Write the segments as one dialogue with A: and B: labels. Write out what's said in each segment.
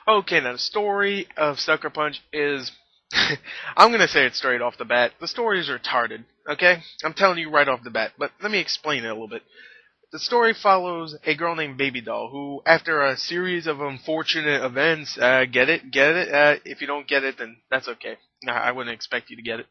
A: Okay, now the story of Sucker Punch is. I'm gonna say it straight off the bat. The story is retarded, okay? I'm telling you right off the bat, but let me explain it a little bit. The story follows a girl named Baby Doll who, after a series of unfortunate events, get it? Get it? If you don't get it, then that's okay. I wouldn't expect you to get it.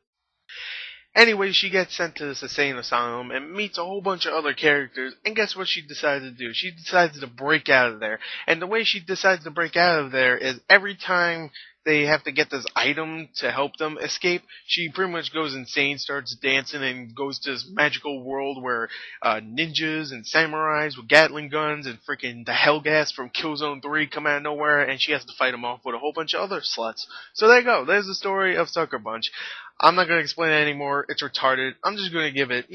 A: Anyway, she gets sent to this insane asylum and meets a whole bunch of other characters. And guess what she decides to do? She decides to break out of there. And the way she decides to break out of there is every time they have to get this item to help them escape, she pretty much goes insane, starts dancing, and goes to this magical world where ninjas and samurais with Gatling guns and freaking the Hellgas from Killzone 3 come out of nowhere, and she has to fight them off with a whole bunch of other sluts. So there you go. There's the story of Sucker Punch. I'm not going to explain it anymore. It's retarded. I'm just going to give it,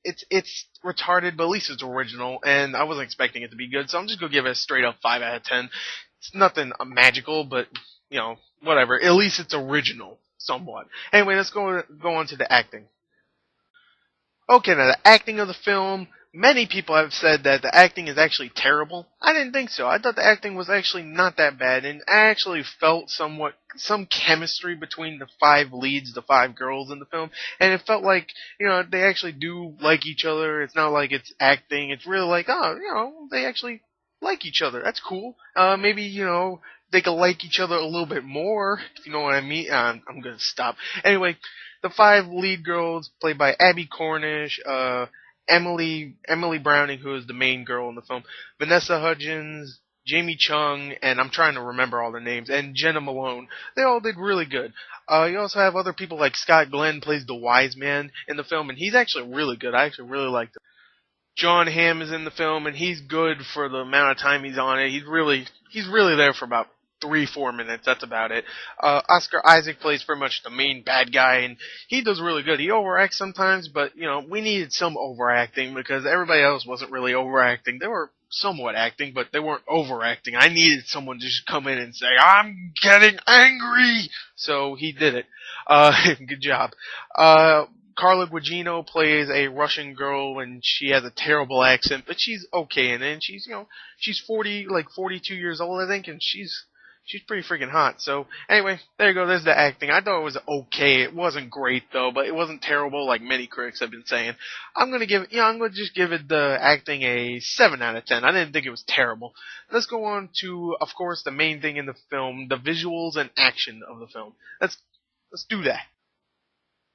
A: it's retarded, but at least it's original, and I wasn't expecting it to be good, so I'm just going to give it a straight up 5 out of 10. It's nothing magical, but, whatever. At least it's original, somewhat. Anyway, let's go on to the acting. Okay, now the acting of the film, many people have said that the acting is actually terrible. I didn't think so. I thought the acting was actually not that bad, and I actually felt some chemistry between the 5 leads, the 5 girls in the film, and it felt like, they actually do like each other. It's not like it's acting. It's really like, they actually like each other. That's cool. Maybe, they could like each other a little bit more, if you know what I mean. I'm gonna stop. Anyway, the 5 lead girls, played by Abby Cornish, Emily Browning, who is the main girl in the film, Vanessa Hudgens, Jamie Chung, and I'm trying to remember all their names, and Jenna Malone. They all did really good. You also have other people like Scott Glenn plays the wise man in the film, and he's actually really good. I actually really liked him. John Hamm is in the film, and he's good for the amount of time he's on it. He's really there for about 3-4 minutes. That's about it. Oscar Isaac plays pretty much the main bad guy, and he does really good. He overacts sometimes, but we needed some overacting because everybody else wasn't really overacting. They were somewhat acting, but they weren't overacting. I needed someone to just come in and say, "I'm getting angry." So he did it. Good job. Carla Gugino plays a Russian girl, and she has a terrible accent, but she's okay in it. And she's 42 years old, I think, and she's pretty freaking hot. So anyway, there you go. There's the acting. I thought it was okay. It wasn't great though, but it wasn't terrible like many critics have been saying. I'm gonna just give it the acting a 7 out of 10. I didn't think it was terrible. Let's go on to, of course, the main thing in the film, the visuals and action of the film. Let's do that.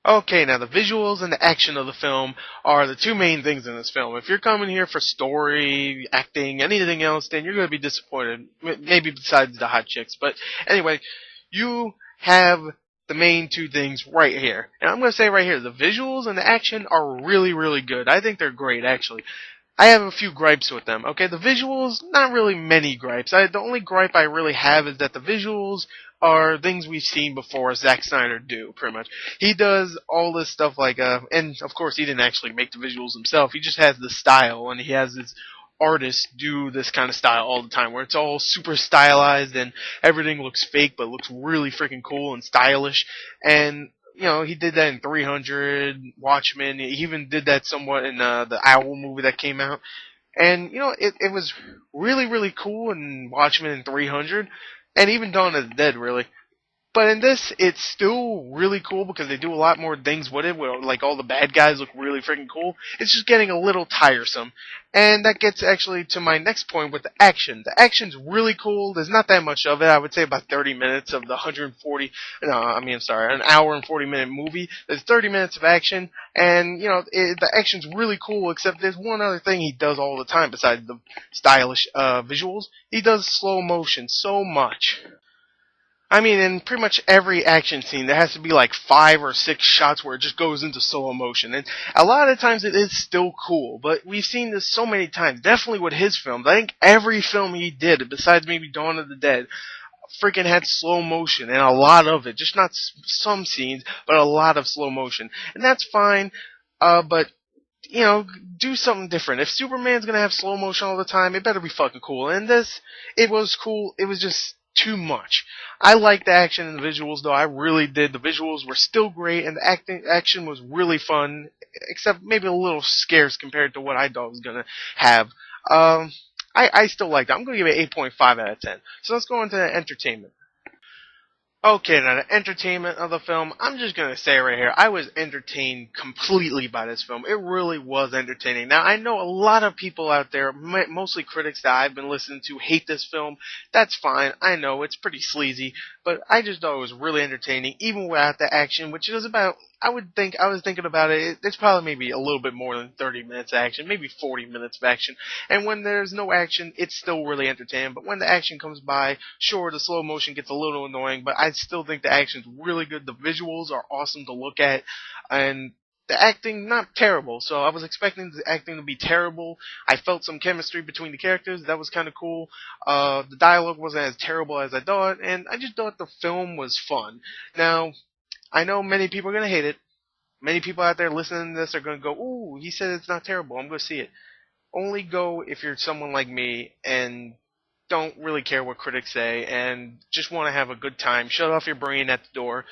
A: Okay, now the visuals and the action of the film are the 2 main things in this film. If you're coming here for story, acting, anything else, then you're going to be disappointed. Maybe besides the hot chicks. But anyway, you have the main 2 things right here. And I'm going to say right here, the visuals and the action are really, really good. I think they're great, actually. I have a few gripes with them. Okay, the visuals, not really many gripes. The only gripe I really have is that the visuals are things we've seen before Zack Snyder do, pretty much. He does all this stuff like, and of course he didn't actually make the visuals himself. He just has the style, and he has his artists do this kind of style all the time, where it's all super stylized and everything looks fake but looks really freaking cool and stylish. And he did that in 300, Watchmen. He even did that somewhat in the Owl movie that came out. And, it was really, really cool in Watchmen and 300, and even Dawn of the Dead, really. But in this, it's still really cool because they do a lot more things with it, where like all the bad guys look really freaking cool. It's just getting a little tiresome. And that gets actually to my next point with the action. The action's really cool. There's not that much of it. I would say about 30 minutes of the 140, an hour and 40 minute movie. There's 30 minutes of action, and the action's really cool, except there's one other thing he does all the time besides the stylish visuals. He does slow motion so much. I mean, in pretty much every action scene, there has to be like 5 or 6 shots where it just goes into slow motion. And a lot of times it is still cool, but we've seen this so many times, definitely with his films. I think every film he did, besides maybe Dawn of the Dead, freaking had slow motion, and a lot of it. Just not some scenes, but a lot of slow motion. And that's fine, but do something different. If Superman's gonna have slow motion all the time, it better be fucking cool. And this, it was cool, it was just too much. I liked the action and the visuals, though. I really did. The visuals were still great, and the action was really fun, except maybe a little scarce compared to what I thought it was gonna have. I still liked it. I'm going to give it 8.5 out of 10. So let's go into entertainment. Okay, now the entertainment of the film, I'm just gonna say right here, I was entertained completely by this film. It really was entertaining. Now, I know a lot of people out there, mostly critics that I've been listening to, hate this film. That's fine. I know, it's pretty sleazy, but I just thought it was really entertaining, even without the action, which is about, I was thinking about it, it's probably maybe a little bit more than 30 minutes of action, maybe 40 minutes of action. And when there's no action, it's still really entertaining, but when the action comes by, sure, the slow motion gets a little annoying, but I still think the action's really good. The visuals are awesome to look at, and the acting, not terrible. So I was expecting the acting to be terrible. I felt some chemistry between the characters. That was kind of cool. The dialogue wasn't as terrible as I thought, and I just thought the film was fun. Now, I know many people are going to hate it. Many people out there listening to this are going to go, ooh, he said it's not terrible. I'm going to see it. Only go if you're someone like me and don't really care what critics say and just want to have a good time. Shut off your brain at the door.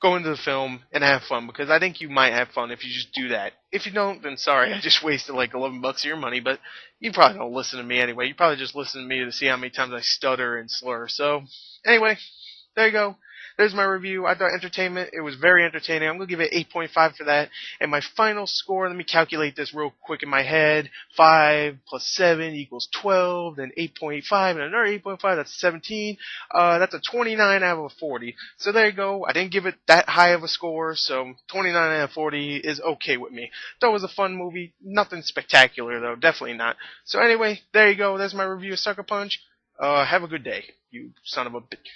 A: Go into the film and have fun, because I think you might have fun if you just do that. If you don't, then sorry, I just wasted like $11 of your money, but you probably don't listen to me anyway. You probably just listen to me to see how many times I stutter and slur. So, anyway, there you go. There's my review. I thought entertainment. It was very entertaining. I'm going to give it 8.5 for that. And my final score, let me calculate this real quick in my head. 5 plus 7 equals 12. Then 8.5 and another 8.5. That's 17. That's a 29 out of a 40. So there you go. I didn't give it that high of a score. So 29 out of 40 is okay with me. Thought it was a fun movie. Nothing spectacular, though. Definitely not. So anyway, there you go. That's my review of Sucker Punch. Have a good day, you son of a bitch.